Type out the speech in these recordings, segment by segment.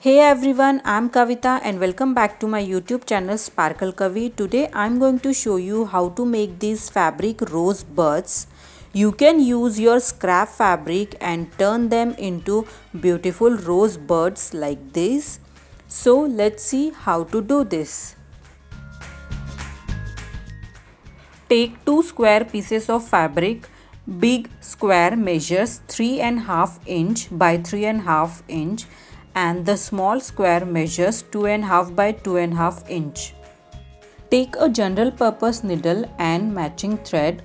Hey everyone, I'm Kavita and welcome back to my YouTube channel Sparkle Kavi. Today I'm going to show you how to make these fabric rose buds. You can use your scrap fabric and turn them into beautiful rose buds like this. So let's see how to do this. Take two square pieces of fabric. Big square measures 3.5 inch by 3.5 inch and the small square measures 2.5 by 2.5 inch. Take a general purpose needle and matching thread.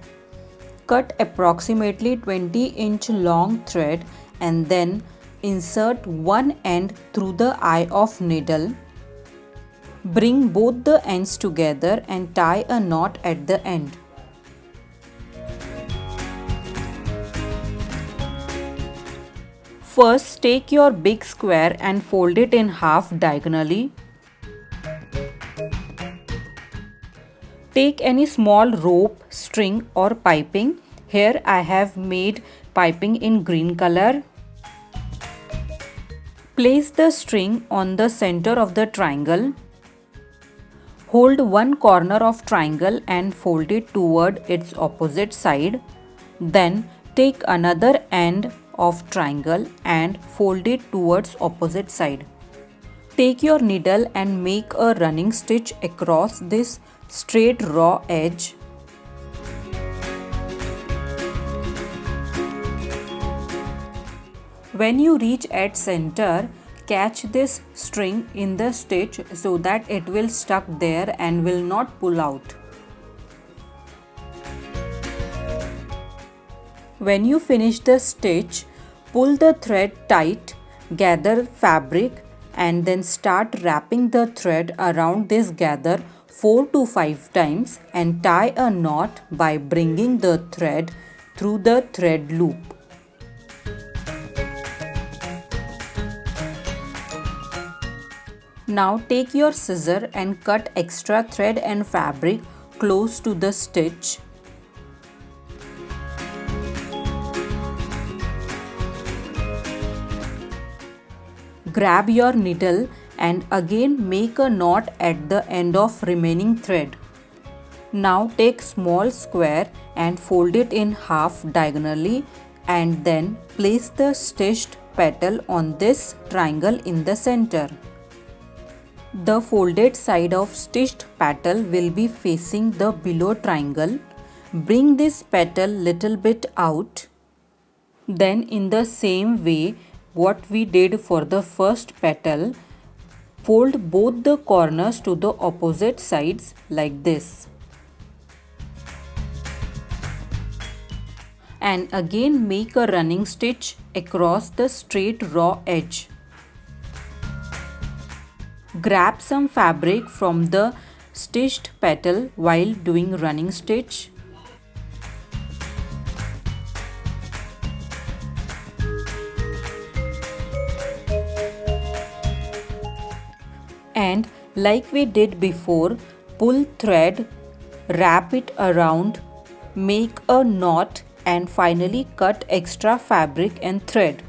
Cut approximately 20-inch long thread and then insert one end through the eye of needle. Bring both the ends together and tie a knot at the end. First, take your big square and fold it in half diagonally. Take any small rope, string or piping. Here I have made piping in green color. Place the string on the center of the triangle. Hold one corner of triangle and fold it toward its opposite side. Then take another end of triangle and fold it towards opposite side. Take your needle and make a running stitch across this straight raw edge. When you reach at center, catch this string in the stitch so that it will stuck there and will not pull out. When you finish the stitch, pull the thread tight, gather fabric and then start wrapping the thread around this gather 4 to 5 times and tie a knot by bringing the thread through the thread loop. Now take your scissor and cut extra thread and fabric close to the stitch. Grab your needle and again make a knot at the end of remaining thread. Now take small square and fold it in half diagonally and then place the stitched petal on this triangle in the center. The folded side of stitched petal will be facing the below triangle. Bring this petal little bit out. Then in the same way what we did for the first petal, fold both the corners to the opposite sides like this. And again make a running stitch across the straight raw edge. Grab some fabric from the stitched petal while doing running stitch. And like we did before, pull thread, wrap it around, make a knot and finally cut extra fabric and thread.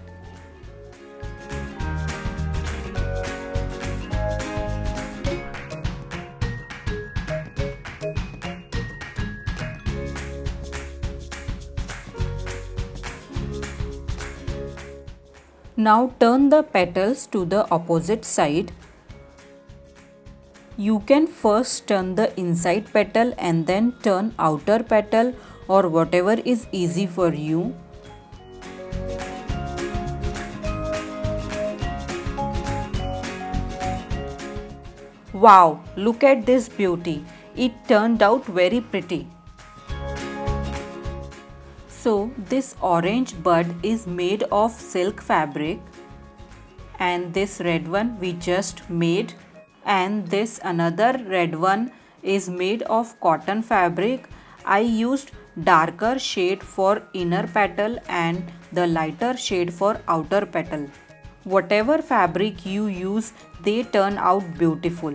Now turn the petals to the opposite side. You can first turn the inside petal and then turn outer petal or whatever is easy for you. Wow, look at this beauty. It turned out very pretty. So this orange bud is made of silk fabric and this red one we just made, and this another red one is made of cotton fabric. I used darker shade for inner petal and the lighter shade for outer petal. Whatever fabric you use, they turn out beautiful.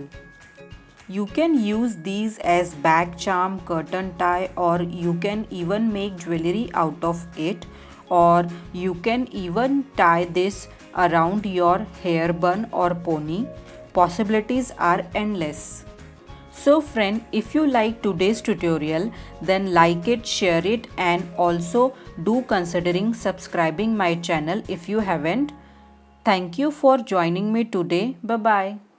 You can use these as bag charm, curtain tie, or you can even make jewelry out of it, or you can even tie this around your hair bun or pony. Possibilities are endless. So friend, if you like today's tutorial, then like it, share it, and also do considering subscribing my channel if you haven't. Thank you for joining me today. Bye bye.